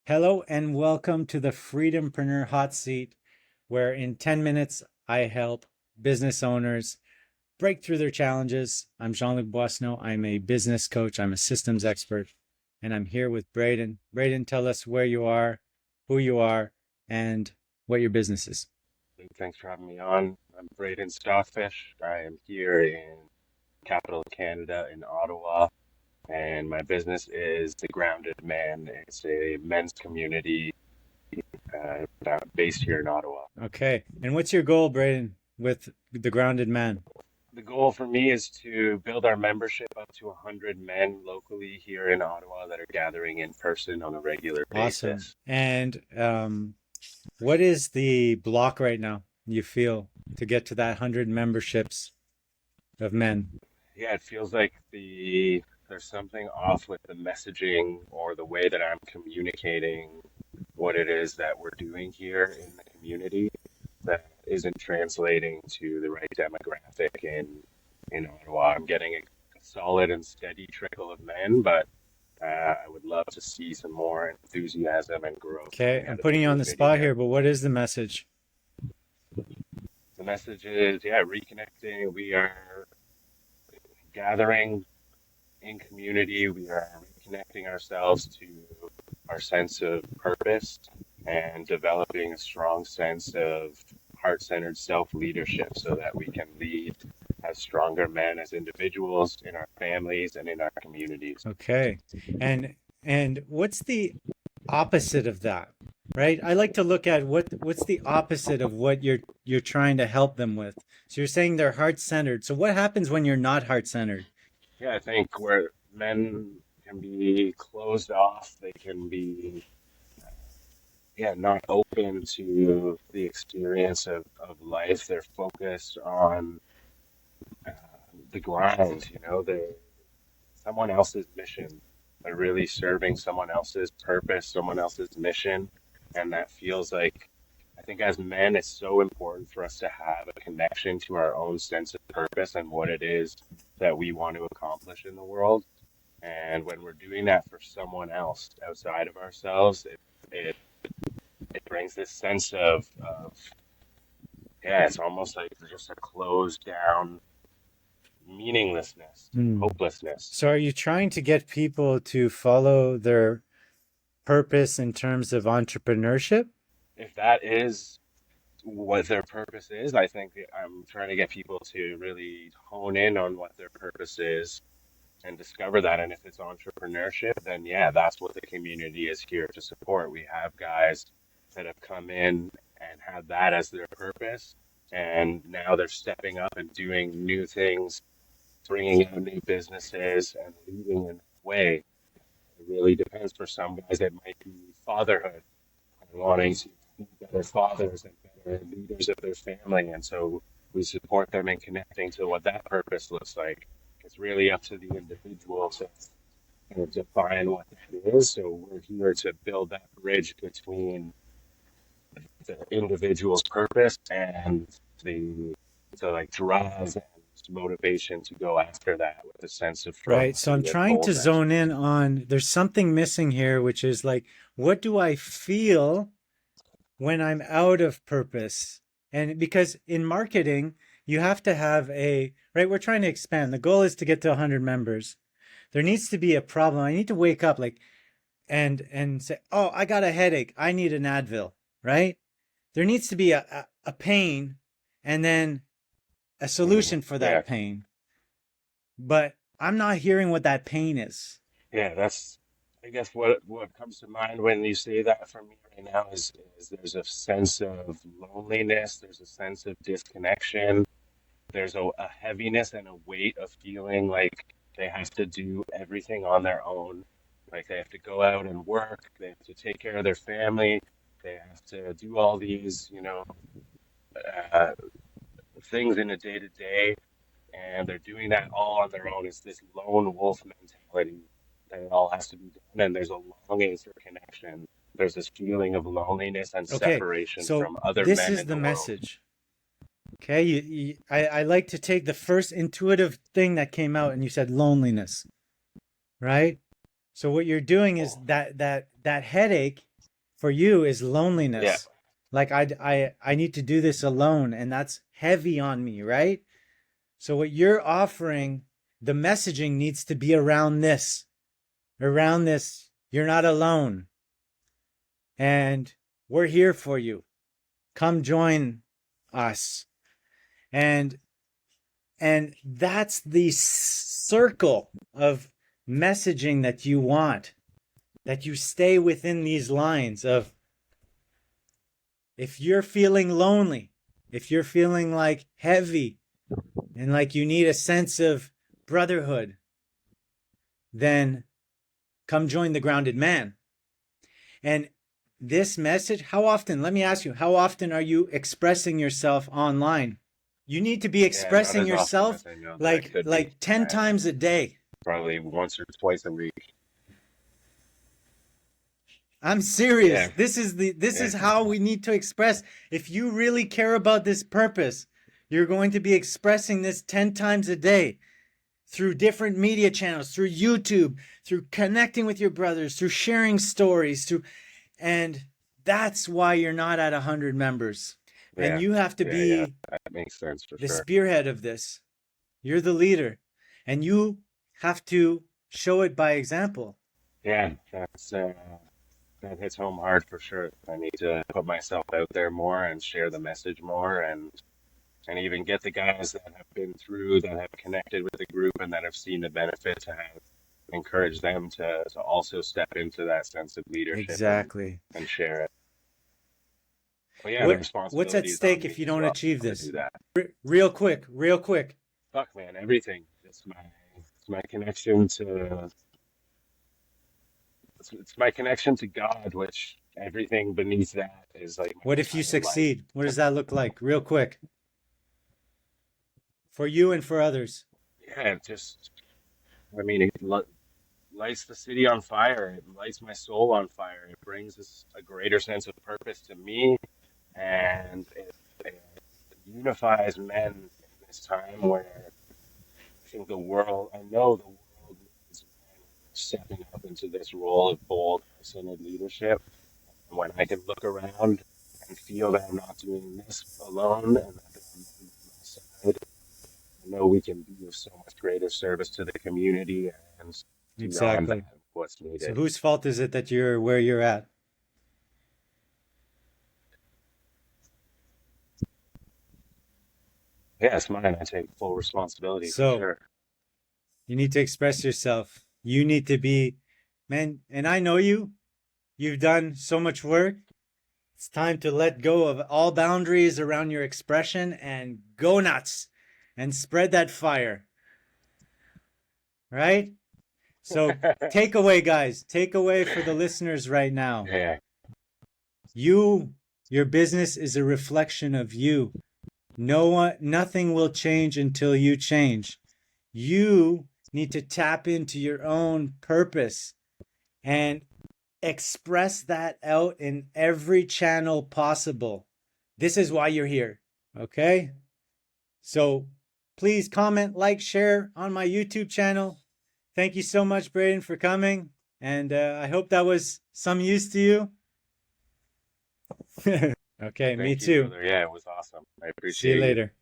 Hello and welcome to the Freedompreneur Hot Seat, where in 10 minutes I help business owners break through their challenges. I'm Jean-Luc. I'm a business coach, I'm a systems expert, and I'm here with Braden. Braden, tell us where you are, who you are, and what your business is. Thanks for having me on. I'm Braden Stockfish. I am here in capital of Canada in Ottawa, and my business is The Grounded Man. It's a men's community based here in Ottawa. Okay, and what's your goal, Braden, with the Grounded Man? The goal for me is to build our membership up to 100 men locally here in Ottawa that are gathering in person on a regular Awesome. basis. And what is the block right now you feel to get to that 100 memberships of men? Yeah, it feels like there's something off with the messaging or the way that I'm communicating what it is that we're doing here in the community that isn't translating to the right demographic in Ottawa. I'm getting a solid and steady trickle of men, but I would love to see some more enthusiasm and growth Okay, coming I'm out of the putting you on the community spot here. here, but what is the message? The message is, yeah, reconnecting. We are gathering in community. We are reconnecting ourselves to our sense of purpose and developing a strong sense of heart-centered self-leadership so that we can lead as stronger men as individuals in our families and in our communities. Okay. And what's the opposite of that? Right? I like to look at what's the opposite of what you're trying to help them with. So you're saying they're heart-centered. So what happens when you're not heart-centered? Yeah, I think where men can be closed off, they can be not open to the experience of life. They're focused on uh, the grind, they're someone else's mission. They're really serving someone else's purpose, someone else's mission. And that feels like, I think as men, it's so important for us to have a connection to our own sense of purpose and what it is that we want to accomplish in the world. And when we're doing that for someone else outside of ourselves, it, it brings this sense yeah, it's almost like just a closed down meaninglessness, Hmm. hopelessness. So are you trying to get people to follow their purpose in terms of entrepreneurship? If that is what their purpose is, I think I'm trying to get people to really hone in on what their purpose is and discover that. And if it's entrepreneurship, then yeah, that's what the community is here to support. We have guys that have come in and had that as their purpose, and now they're stepping up and doing new things, bringing out new businesses and leading in a way. It really depends. For some guys, it might be fatherhood and wanting to be better fathers and better leaders of their family. And so we support them in connecting to what that purpose looks like. It's really up to the individual to kind of define what that is. So we're here to build that bridge between the individual's purpose and the like drive and motivation to go after that with a sense of Right. So I'm ferocity and trying to boldness. zone in on there's something missing here, which is like, what do I feel when I'm out of purpose? And because in marketing, you have to have right, we're trying to expand. The goal is to get to 100 members. There needs to be a problem. I need to wake up like and say, "Oh, I got a headache. I need an Advil." Right? There needs to be a pain and then a Mhm. solution for Yeah, that pain. But I'm not hearing what that pain is. yeah, that's I guess what comes to mind when you say that for me right now is there's a sense of loneliness, there's a sense of disconnection, there's a heaviness and a weight of feeling like they have to do everything on their own. Like they have to go out and work, they have to take care of their family, they have to do all these, uh, things in a day to day, and they're doing that all on their own. It's this lone wolf mentality that it all has to be done, and there's a longing for connection. There's this feeling of loneliness and Okay, separation so from other this men is in the the world. message. Okay, I like to take the first intuitive thing that came out, and you said loneliness, right? So what you're doing is that headache. for you is Yeah. loneliness. Like I need to do this alone, and that's heavy on me, right? So what you're offering, the messaging needs to be around this. Around this, you're not alone. And we're here for you. Come join us. And that's the circle of messaging that you want, that you stay within these lines of, if you're feeling lonely, if you're feeling like heavy and like you need a sense of brotherhood, then come join the grounded man. And this message, how often, let me ask you, how often are you expressing yourself online? You need to be Yeah, not expressing as often yourself as I know that I like could be. 10 I times a day. probably once or twice a week. I'm serious. Yeah, This is yeah, how we need to express. If you really care about this purpose, you're going to be expressing this 10 times a day through different media channels, through YouTube, through connecting with your brothers, through sharing stories, through, and that's why you're not at 100 members. And yeah, you have to yeah. be That makes sense for the sure. spearhead of this. You're the leader, and you have to show it by example. Yeah, that hits home hard for sure. I need to put myself out there more and share the message more, and even get the guys that have been through, that have connected with the group, and that have seen the benefit to have encourage them to also step into that sense of leadership Exactly. and share it. But yeah, the What's at responsibility is on stake if me you as don't well achieve to do this? that. Real quick. Fuck, man, everything. It's my connection to it's my connection to God, which everything beneath that is like my What if you entire life. succeed? What does that look like? Real quick. For you and for others. Yeah, just I mean, lights the city on fire. It lights my soul on fire. It brings a greater sense of purpose to me, and it unifies men in this time where I think I know the world needs men stepping up into this role of bold, centered leadership. And when I can look around and feel that I'm not doing this alone and that there are men by my side, I know we can be of so much greater service to the community and beyond Exactly. that, what's So needed. whose fault is it that you're where you're at? Yeah, it's mine. I take full responsibility for So sure. you need to express yourself. You need to be, man, and I know you. You've done so much work. It's time to let go of all boundaries around your expression and go nuts and spread that fire, right? So, takeaway, guys, takeaway for the listeners right now. Yeah, Your business is a reflection of you. Nothing will change until you change. You need to tap into your own purpose and express that out in every channel possible. This is why you're here. Okay? So please comment, like, share on my YouTube channel. Thank you so much, Braden, for coming. And I hope that was some use to you. Okay, me thank you, too. brother. Yeah, it was awesome. I See you appreciate you. later.